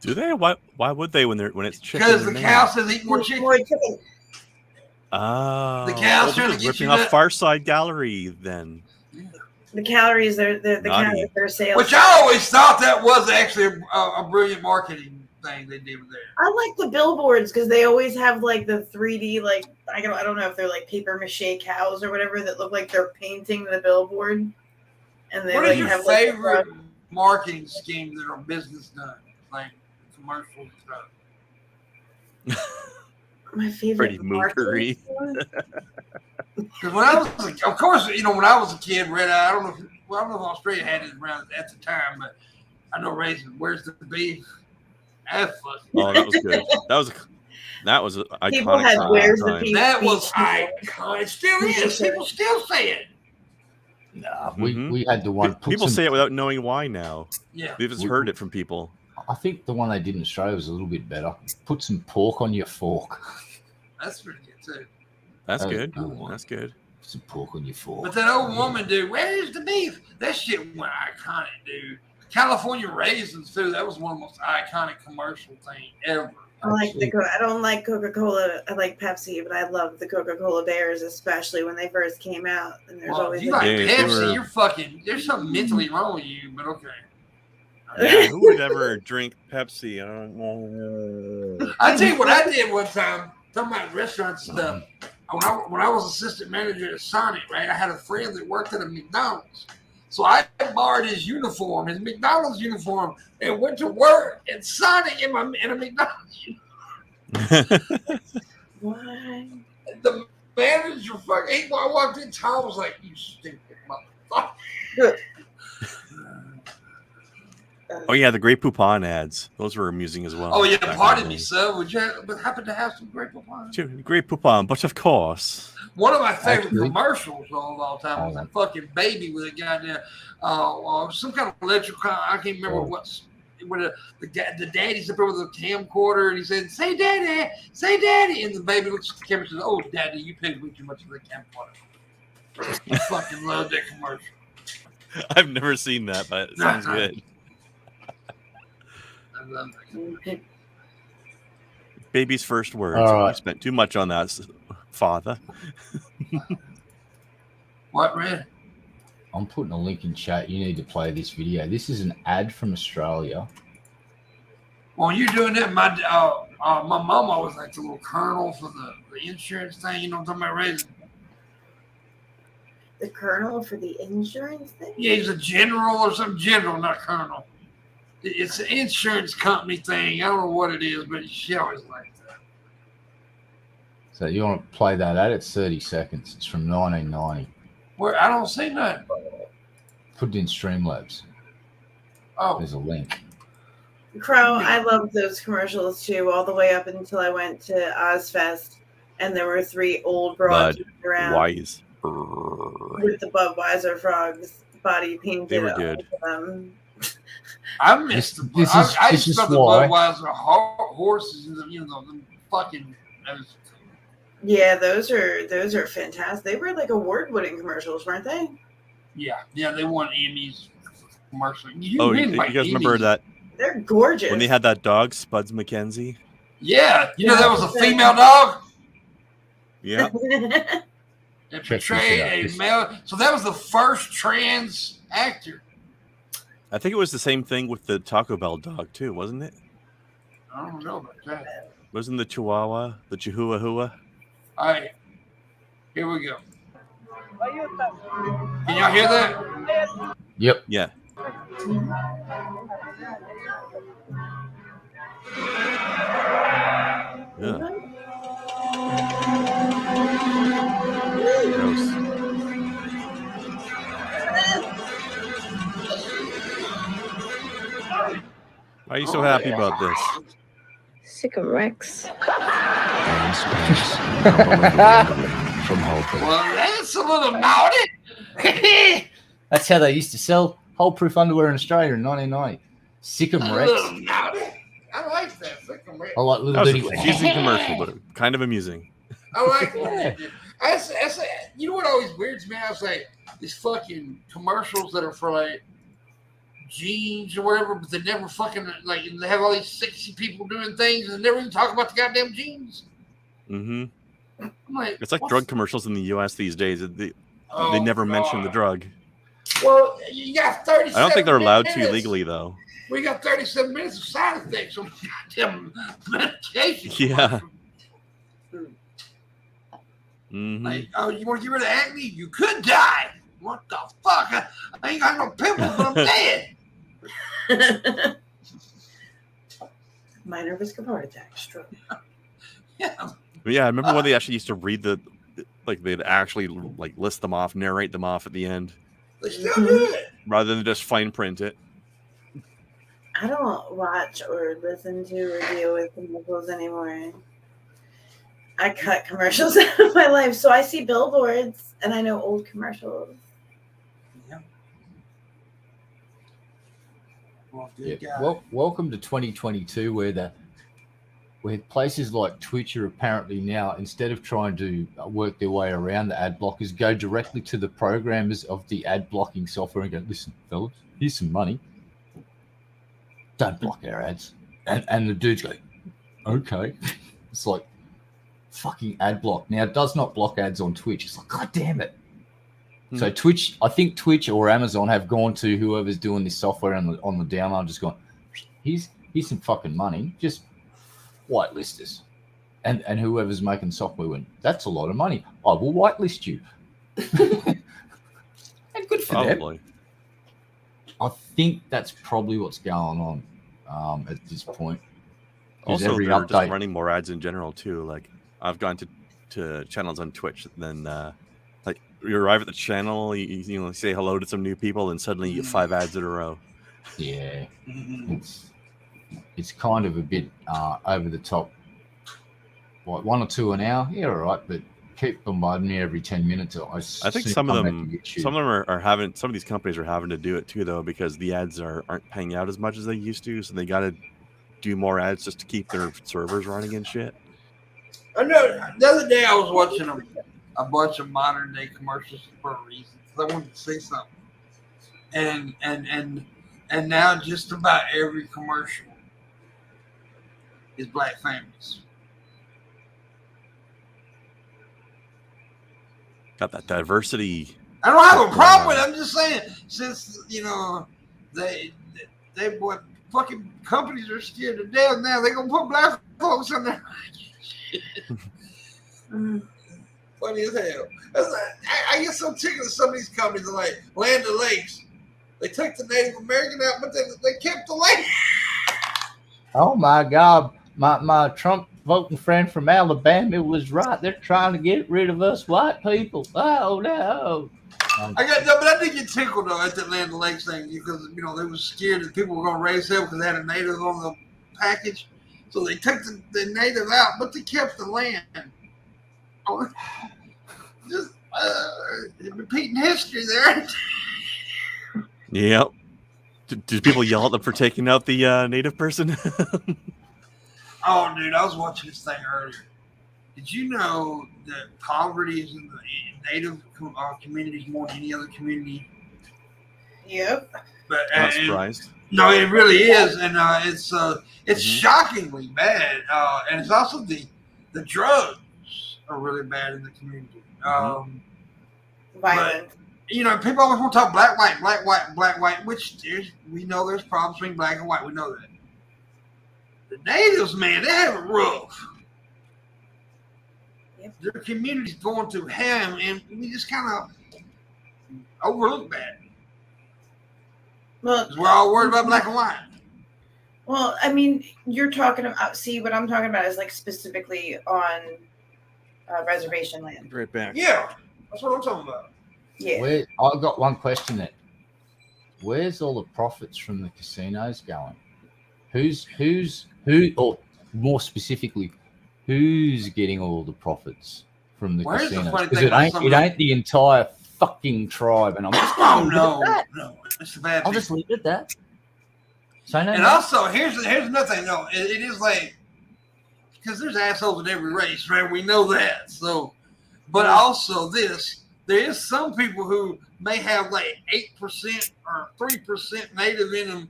Do they? Why would they when it's chicken? Because the cow says eat more More chicken. chicken. Oh, The cow's trying to they're get ripping you off that- Far Side Gallery then. The calories, the Naughty. calories, their sales. Which I always thought that was actually a brilliant marketing thing they did with there. I like the billboards because they always have like the 3D, like I don't know if they're like paper mache cows or whatever that look like they're painting the billboard. And they What like is your have favorite like, marketing scheme that are business done? Like commercials and stuff. my favorite Freddie Mercury. Because when I was, of course, when I was a kid, Red Eye. I don't know if Australia had it around at the time, but I know Raisin. Where's the beef? That's fucking. Oh, that was good. That was iconic. People had for a long Where's the time. Beef? That was Beach. iconic. It still is. People still say it. Nah, Mhm. we had the one. People say it without knowing why now. Yeah. We've just heard it from people. I think the one they did in Australia was a little bit better. Put some pork on your fork. That's pretty good too. That's That was good. a good one. That's good. Put some pork on your fork. But that old woman, dude, where's the beef? That shit went iconic, dude. California raisins too. That was one of the most iconic commercial thing ever. I don't like Coca-Cola. I like Pepsi, but I love the Coca-Cola Bears, especially when they first came out. And there's Well, always if you like Yeah, they Pepsi, were- you're fucking. There's something mentally wrong with you, but okay. Yeah, who would ever drink Pepsi? I tell you what I did one time. Talking about restaurants and stuff. When I was assistant manager at Sonic, right? I had a friend that worked at a McDonald's. So I borrowed his uniform, his McDonald's uniform, and went to work at Sonic in a McDonald's uniform. Why? The manager fucking, I walked in, Tom was like, "You stupid motherfucker." Oh yeah, the Grey Poupon ads. Those were amusing as well. Oh yeah, back pardon in the me, day. sir. Would you happen to have some great wine? Sure, Grey Poupon, but of course. One of my favorite Actually- commercials of all time was that fucking baby with a goddamn some kind of electrical. I can't remember what's. Where the daddy's up there with a camcorder and he said, "Say daddy, say daddy," and the baby looks at the camera and says, "Oh, daddy, you paid way too much for the camcorder." I fucking love that commercial. I've never seen that, but it sounds Nah. good. I love that commercial. Baby's first words. All right. You spent too much on that, father. What, Red? I'm putting a link in chat. You need to play this video. This is an ad from Australia. Well, you're doing that. My mom always liked the little colonel for the insurance thing. You know what I'm talking about, Red? The colonel for the insurance thing? Yeah, he's a general or some general, not colonel. It's an insurance company thing. I don't know what it is, but she always liked that. So you want to play that ad? It's 30 seconds. It's from 1990. Where I don't see nothing. Put it in Streamlabs. Oh, There's a link. Crow, I loved those commercials too, all the way up until I went to Ozfest and there were 3 old broads around Wise. with the Budweiser frogs body painted They were good. on them. I missed the. This is- I this just is thought the why- Budweiser horses and the fucking. Yeah, those are fantastic. They were like award-winning commercials, weren't they? Yeah, they won Emmys commercial. Oh, you guys remember that They're gorgeous. when they had that dog, Spuds McKenzie? Yeah, you know that was a female dog. Yeah. It Check this portrayed out. a This- male. So that was the first trans actor. I think it was the same thing with the Taco Bell dog too, wasn't it? I don't know about that. Wasn't the Chihuahua, the Chihuahua? All right, here we go. Can y'all hear that? Yep. Yeah. Yeah. Gross. Why are you so happy about this? Cigguras. From Whole Foods. Well, that's a little naughty. That's how they used to sell hole-proof underwear in Australia in 1990. Sikkim A Rex. little naughty. I like that. Sikkim Rex. I like That little was a bitty. confusing commercial, but kind of amusing. I like Yeah. that. I say, you know what always weirds me? I say these fucking commercials that are for like jeans or whatever, but they never fucking like they have all these sexy people doing things and they never even talk about the goddamn jeans. Mm-hmm. I'm like, It's like what's- drug commercials in the U.S. these days. They Oh, never mention the God. drug. Well, you got 37 I don't think they're allowed to minutes. legally, though. We got 37 minutes of side effects on goddamn medication. Yeah. Mm-hmm. Like, oh, you want to get rid of acne? You could die. What the fuck? I ain't got no pimples, but I'm dead. Minor risk of heart attack, stroke. Yeah. But yeah, I remember when they actually used to read they'd actually like list them off, narrate them off at the end, They still do it. rather than just fine print it. I don't watch or listen to or deal with commercials anymore. I cut commercials out of my life, so I see billboards and I know old commercials. Yeah. Well, Yeah. good God. Well, welcome to 2022, where places like Twitch are apparently now, instead of trying to work their way around the ad blockers, go directly to the programmers of the ad blocking software and go, listen, fellas, here's some money. Don't block our ads. And the dudes go, okay. It's like, fucking ad block. Now, it does not block ads on Twitch. It's like, God damn it. So Twitch, I think Twitch or Amazon have gone to whoever's doing this software on the download, just gone, here's some fucking money. Just whitelist us. And whoever's making software went, that's a lot of money. I will whitelist you. And good for them. Probably. I think that's probably what's going on at this point. 'Cause Also, every they're update- just running more ads in general too. Like I've gone to channels on Twitch, then like you arrive at the channel, you say hello to some new people, and suddenly you get 5 ads in a row. Yeah, Mhm. it's kind of a bit over the top. What, 1 or 2 an hour? Yeah, all right, but keep bombarding me every 10 minutes. I think some of them are having, some of these companies are having to do it too, though, because the ads aren't paying out as much as they used to, so they got to do more ads just to keep their servers running and shit. I know. The other day I was watching a bunch of modern day commercials for a reason, because I wanted to say something. And now just about every commercial is black families. Got that diversity. I don't have a problem with it. I'm just saying, since they what fucking companies are scared to death now, they're gonna put black folks in there. Funny as hell. I get so ticked of some of these companies are like Land O'Lakes. They took the Native American out, but they kept the land. Oh my God, my Trump voting friend from Alabama was right. They're trying to get rid of us white people. Oh no. But I did get tickled though at the Land O'Lakes thing because they was scared that people were gonna raise hell because they had a native on the package. So they took the native out, but they kept the land. Just repeating history there. Yep. Did people yell at them for taking out the native person? Oh, dude, I was watching this thing earlier. Did you know that poverty is in the native communities more than any other community? Yep. But Not surprised. no, it really is, and it's shockingly bad, and it's also the drugs are really bad in the community. Violent. People always want to talk black, white, which we know there's problems between black and white. We know that. The natives, man, they have it rough. Yep. Their community's going through hell, and we just kind of overlook that. Well, 'Cause we're all worried about black and white. Well, I mean, you're talking about. See, what I'm talking about is like specifically on reservation land. Right back. Yeah, that's what I'm talking about. Yeah. I've got one question then. Where's all the profits from the casinos going? Who, or more specifically, who's getting all the profits from the Where's the casinos? funny Because thing about it ain't the entire fucking tribe. And I'm just no, it's a bad I'll thing. just leave it at that. So no. And also, here's another thing. No, it is like, because there's assholes in every race, right? We know that. So, but also there is some people who may have like 8% or 3% native in them,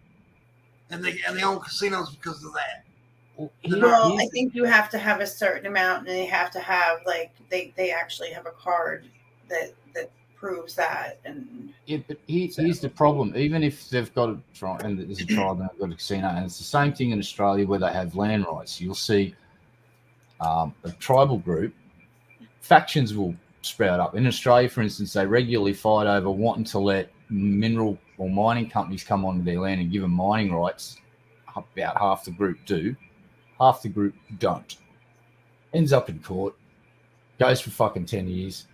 and they own casinos because of that. Well, I think you have to have a certain amount, and they have to have like they actually have a card that proves that. And yeah, but here's the problem. Even if they've got a tribe, and there's a tribe and they've got a casino, and it's the same thing in Australia where they have land rights. You'll see a tribal group, factions will sprout up. In Australia, for instance, they regularly fight over wanting to let mineral or mining companies come onto their land and give them mining rights. About half the group do, half the group don't. Ends up in court, goes for fucking 10 years.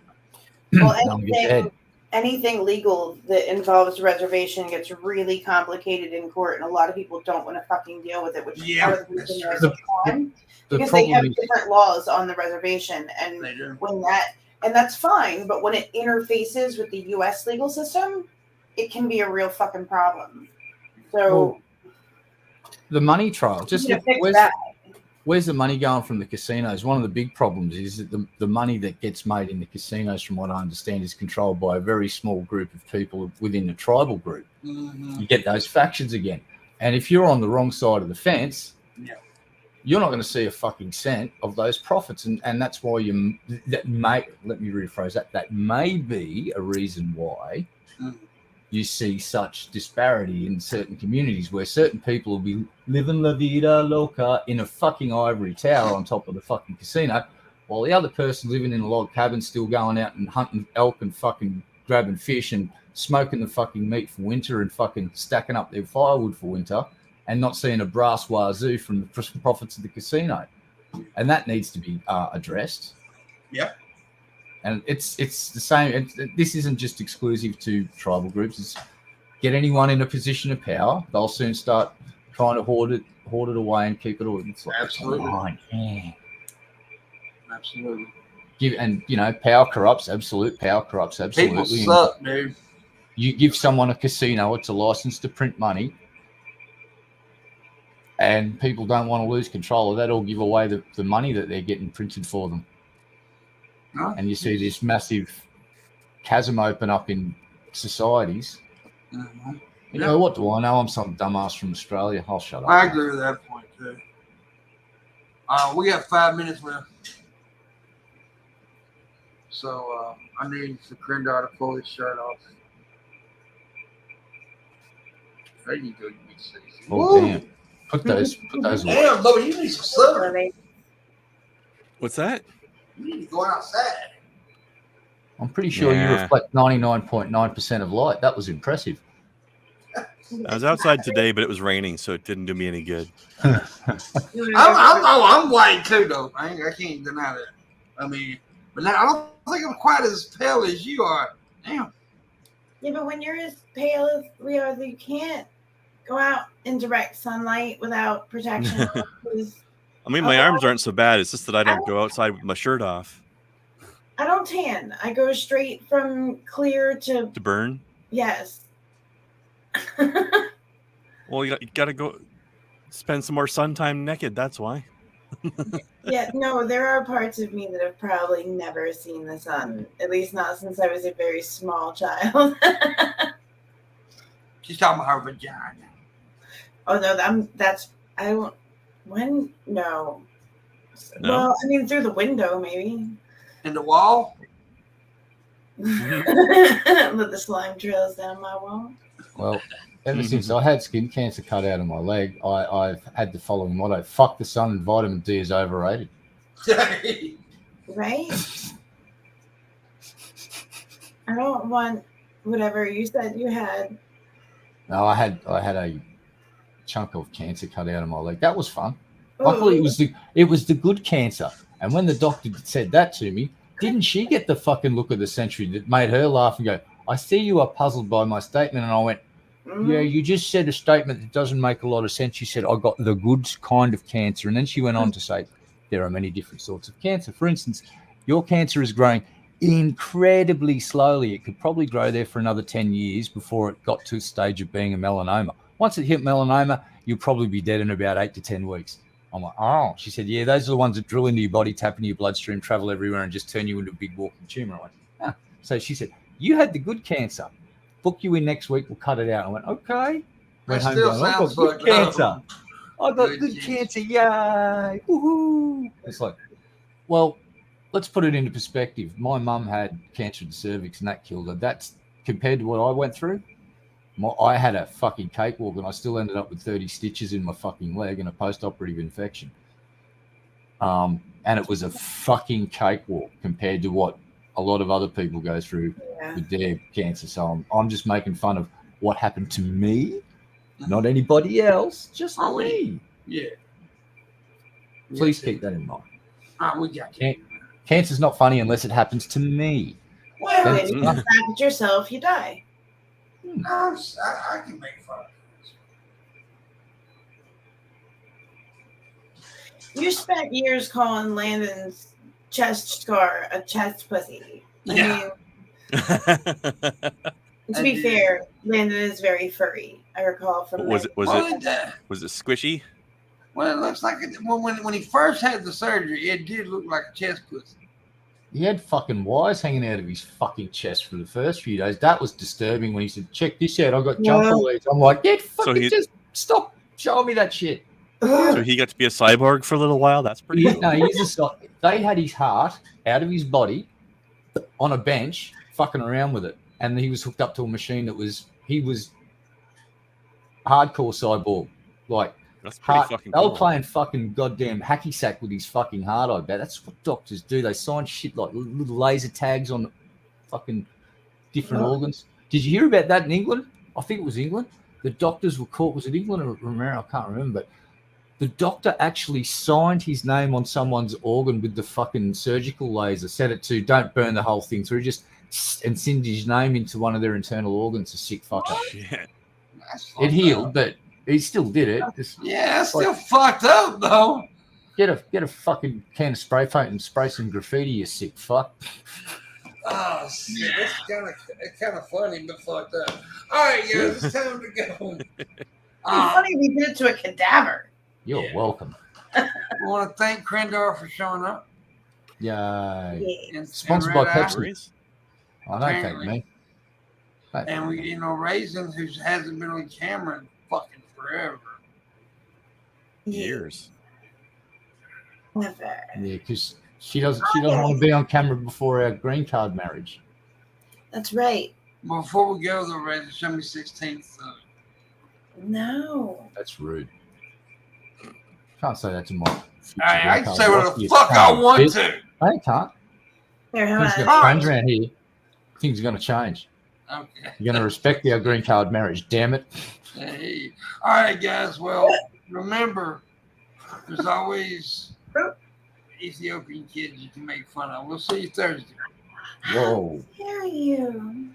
Well, anything legal that involves reservation gets really complicated in court, and a lot of people don't want to fucking deal with it, which is part of the reason there's a crime. Because they have different laws on the reservation, and that's fine, but when it interfaces with the U.S. legal system, it can be a real fucking problem. So the money trail, just look, where's the money going from the casinos? One of the big problems is that the money that gets made in the casinos, from what I understand, is controlled by a very small group of people within the tribal group. Mm-hmm. You get those factions again. And if you're on the wrong side of the fence, you're not going to see a fucking cent of those profits. And that's why let me rephrase that. That may be a reason why you see such disparity in certain communities where certain people will be living la vida loca in a fucking ivory tower on top of the fucking casino, while the other person living in a log cabin still going out and hunting elk and fucking grabbing fish and smoking the fucking meat for winter and fucking stacking up their firewood for winter and not seeing a brass wazoo from the profits of the casino. And that needs to be addressed. Yep. And it's the same. This isn't just exclusive to tribal groups. It's get anyone in a position of power, they'll soon start trying to hoard it away and keep it all. It's like, absolutely. Absolutely. Power corrupts. Absolute power corrupts. Absolutely. People suck, dude. You give someone a casino, it's a license to print money, and people don't want to lose control of that or give away the money that they're getting printed for them. Oh, and you see this massive chasm open up in societies. Mm-hmm. You know, what do I know? I'm some dumbass from Australia. I'll shut up. I agree with that point, too. We got 5 minutes left. So I need the Crendar to pull his shirt off. There you go, you big Stacy. Oh, damn. Put those damn, Bo, you need some sun. What's that? You need to go outside. I'm pretty sure you reflect 99.9% of light. That was impressive. I was outside today, but it was raining, so it didn't do me any good. I'm white too, though. I can't deny that. I mean, but now, I don't think I'm quite as pale as you are. Damn. Yeah, but when you're as pale as we are, you can't go out in direct sunlight without protection. I mean, my arms aren't so bad. It's just that I don't go outside with my shirt off. I don't tan. I go straight from clear to burn. Yes. Well, you got to go spend some more sun time naked. That's why. Yeah, no, there are parts of me that have probably never seen the sun. At least not since I was a very small child. She's talking about her vagina. Oh no, no. Well, I mean, through the window, maybe. In the wall? Let the slime trails down my wall. Well, ever since I had skin cancer cut out of my leg, I've had the following motto: fuck the sun and vitamin D is overrated. Right? I don't want whatever you said you had. No, I had a chunk of cancer cut out of my leg. That was fun. Luckily, it was the good cancer. And when the doctor said that to me, didn't she get the fucking look of the century that made her laugh and go, "I see you are puzzled by my statement." And I went, "Yeah, you just said a statement that doesn't make a lot of sense." She said, "I got the good kind of cancer." And then she went on to say, there are many different sorts of cancer. For instance, your cancer is growing incredibly slowly. It could probably grow there for another 10 years before it got to a stage of being a melanoma. Once it hit melanoma, you'll probably be dead in about 8 to 10 weeks. I'm like, oh. She said, yeah, those are the ones that drill into your body, tap into your bloodstream, travel everywhere, and just turn you into a big walking tumor. I went, ah. So she said, you had the good cancer. Book you in next week. We'll cut it out. I went, okay. Went home going, I've got good cancer. I got good cancer. Yay. Woohoo. It's like, well, let's put it into perspective. My mum had cancer of the cervix and that killed her. That's compared to what I went through. I had a fucking cakewalk and I still ended up with 30 stitches in my fucking leg and a post-operative infection. And it was a fucking cakewalk compared to what a lot of other people go through with their cancer. So I'm just making fun of what happened to me, not anybody else, just me. Yeah. Please keep that in mind. We got you. Cancer's not funny unless it happens to me. Well, if you look back at yourself, you die. I can make fun of it. You spent years calling Landon's chest scar a chest pussy. Yeah. To be fair, Landon is very furry. I recall from was it squishy? Well, it looks like it, when he first had the surgery, it did look like a chest pussy. He had fucking wires hanging out of his fucking chest for the first few days. That was disturbing when he said, check this out, I got jumper legs. I'm like, just stop showing me that shit. So he got to be a cyborg for a little while? That's pretty cool. No, they had his heart out of his body on a bench, fucking around with it. And he was hooked up to a machine he was hardcore cyborg. Like, that's pretty fucking cool. They were playing fucking goddamn hacky sack with his fucking heart, I bet. That's what doctors do. They sign shit like little laser tags on fucking different organs. Did you hear about that in England? I think it was England. The doctors were caught. Was it England or Romero? I can't remember. But the doctor actually signed his name on someone's organ with the fucking surgical laser, set it to don't burn the whole thing through, just and send his name into one of their internal organs. A sick fucker. Yeah. It healed, but he still did it. That's still fucked up though. Get a fucking can of spray paint and spray some graffiti, you sick fuck. Oh shit, that's kind of funny but fucked up. All right, guys, it's time to go. It's funny we did it to a cadaver. You're welcome. I want to thank Krendor for showing up. Yay. And Sponsored by Red Eye. Pepsi. I don't thank me. And we, Raisin, who hasn't been on camera in fucking forever. Years. Never. Yeah, because she doesn't want to be on camera before our green card marriage. That's right. Before we go, though, Raisin, show me 16th. No. That's rude. Can't say that to my. I can say what the fuck I want to. I can't. Here, Things are going to change around here. Things are going to change. Okay. You're going to respect our green card marriage, damn it. Hey. All right, guys. Well, remember, there's always Ethiopian kids you can make fun of. We'll see you Thursday. Whoa. How dare you?